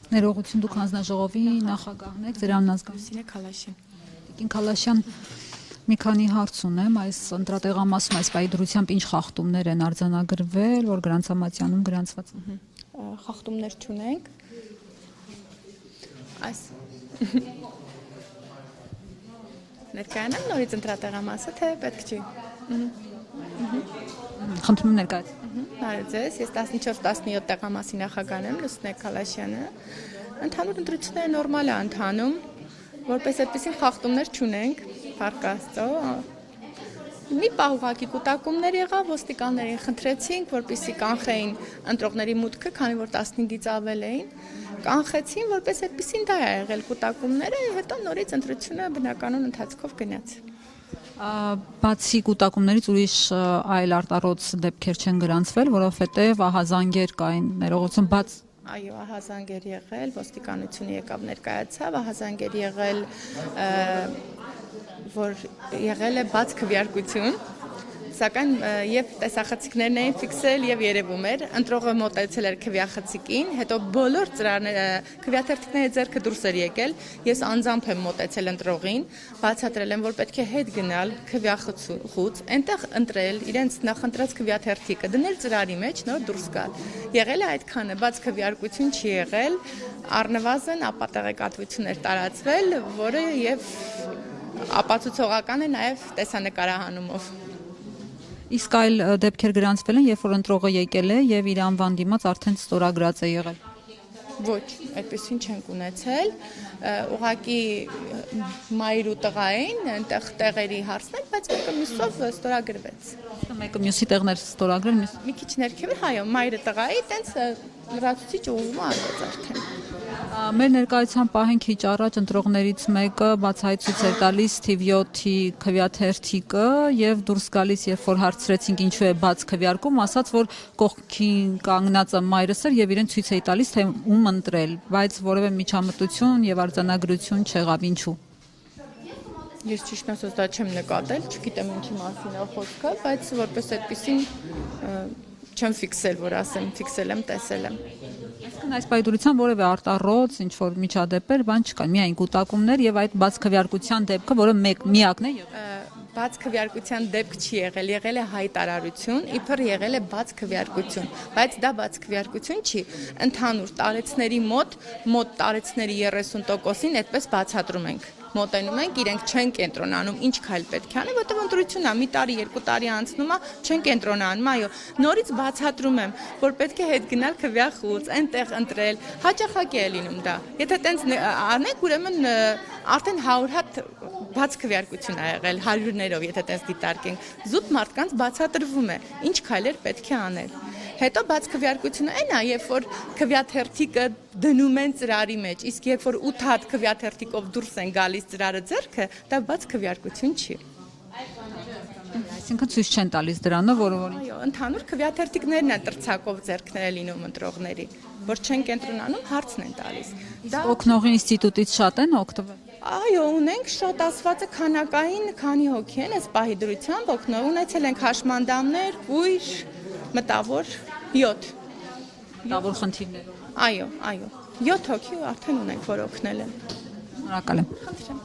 Ներողություն, դուք հանձնաժողովի նախագահն եք, ձեր անունն Լուսինե Քալաշյան։ Տիկին Քալաշյան, մի քանի հարց ունեմ, այս ընտրատեղամասում այս պահի դրությամբ ինչ խախտումներ են արձանագրվել, որ գրանցամատյանում գրանցված են։ Խախտումներ չունենք։ Այս ներկայանալ նորից ընտրատեղամասը, թե պետք չի։ Խնդրում եմ ներկայացնել։ Բարև ձեզ, ես 14-17 տեղամասի նախագահն եմ, Լուսինե Քալաշյանը։ Ընդհանուր ընտրությունները նորմալ է ընթանում, որպես այդպիսին խախտումներ չունենք, փառք Աստծո։ Մի պահ ուղղակի կուտակումներ եղավ, ոստիկաններին խնդրեցինք, որպեսզի կանխեին ընտրողների մուտքը, քանի որ 15-ից ավել էին, կանխեցին, որպես այդպիսին դա է եղել կուտակումները, հետո նորից ընտրությունը բնականon ընթացքով գնաց։ Բացի կուտակումներից ուրիշ այլ արտառոց դեպքեր չեն գրանցվել, որովհետև ահազանգեր կային, ներողություն, բաց Այո, ահազանգեր եղել, ոստիկանությունը եկավ ներկայացավ, ահազանգեր եղել, որ եղել է բաց քվեարկություն, սակայն եւ տեսախցիկներն էին ֆիքսել եւ երևում էր, ընտրողը մոտեցել էր քվեախցիկին, հետո բոլոր ծրարները քվեաթերթիկների ձեռքը դուրս էր եկել, ես անձամբ եմ մոտեցել ընտրողին, բացատրել եմ, որ պետք է հետ գնալ քվեախցուց, այնտեղ ընտրել իրենց նախընտրած քվեաթերթիկը, դնել ծրարի մեջ, նոր դուրս գալ։ Եղել է այդքանը, բաց քվեարկություն չի եղել, առնվազն ապատեղեկատվություն էր տարածվել, որը եւ ապացուցողական է նաեւ տեսանկարահանումով։ Իսկ այլ դեպքեր գրանցվել են, երբ որ ընտրողը եկել է եւ իր անվան դիմաց արդեն ստորագրած է եղել։ Ոչ, այդպեսին չենք ունեցել, ուղղակի մայր ու տղային, այնտեղ տեղերի հարցներ, բայց մեկը մյուսով ստորագրվեց։ Մեկը մյուսի տեղներ ստորագրել, մի քիչ ներքև էր, հայո, մայրը տղայի, տենց լրացուցիչ ուղղումը արվեց արդեն։ Մեր ներկայության պահին քիչ առաջ ընտրողներից մեկը բացահայտույց էր տալիս թիվ 7-ի քվեաթերթիկը եւ դուրս գալիս, երբ որ հարցրեցինք ինչու է բաց քվեարկում, ասաց, որ կողքին կանգնածը մայրս էր եւ իրեն ցույց էի տալիս, թե ում ընտրել, բայց որևէ միջամտություն եւ արձանագրություն չեղավ, ինչու։ Ես ճիշտ ասած դա չեմ նկատել, չգիտեմ ինչի մասին է խոսքը, բայց որպես այդպեսին չեմ ֆիքսել, որ ասեմ, ֆիքսել եմ, տեսել եմ։ Այսինքն այս պայդուրության որևէ արտառոց, ինչ որ միջադեպեր, բան չկա, միայն կուտակումներ եւ այդ բաց քվեարկության դեպքը, որը միակն է եղել։ Բաց քվեարկության դեպք չի եղել, եղել է հայտարարություն, իբր եղել է բաց քվեարկություն, բայց դա բաց քվեարկություն չի, ընդհանուր տարեցների մոտ տարեցների 30%-ին այդպես բացատրում ենք։ Մոտենում ենք, իրենք չեն կենտրոնանում, ինչ քայլ պետք է անի, որտեղ ընտրությունն է, մի տարի, երկու տարի անցնում է, չեն կենտրոնանում, այո, նորից բացատրում եմ, որ պետք է հետ գնալ քվեախուց, այնտեղ ընտրել, հաճախակի է լինում դա։ Եթե տենց անենք, ուրեմն արդեն 100 հատ բաց քվեարկություն է եղել, հարյուրներով, եթե տենց դիտարկենք, զուտ մարդկանց բացատրվում է, ինչ քայլեր պետք է անել։ Հետո բաց քվեարկությունը այն է, երբ որ քվեաթերթիկը դնում են ծրարի մեջ, իսկ երբ որ 8 հատ քվեաթերթիկով դուրս են գալիս ծրարը ձեռքը, դա բաց քվեարկություն չի։ Այսինքն ցույց չեն տալիս դրանով, որը Այո, ընդհանուր քվեաթերթիկներն են տրցակով ձեռքները լինում ընտրողների, որ չեն կենտրոնանում, հարցն են տալիս։ Դա օգնողի ինստիտուտից շատ են օգտվել։ Այո, ունենք շատ ասվածը քանակային, քանի հոգի են այս պահի դրությամբ օգնող, ունեցել ենք հաշմանդամներ, ույր, մտավոր 7 Մտավոր խնդիրներով։ Այո, 7 հոգի արդեն ունենք, որ օգնել են։ Շնորհակալ եմ։ Խնդրեմ։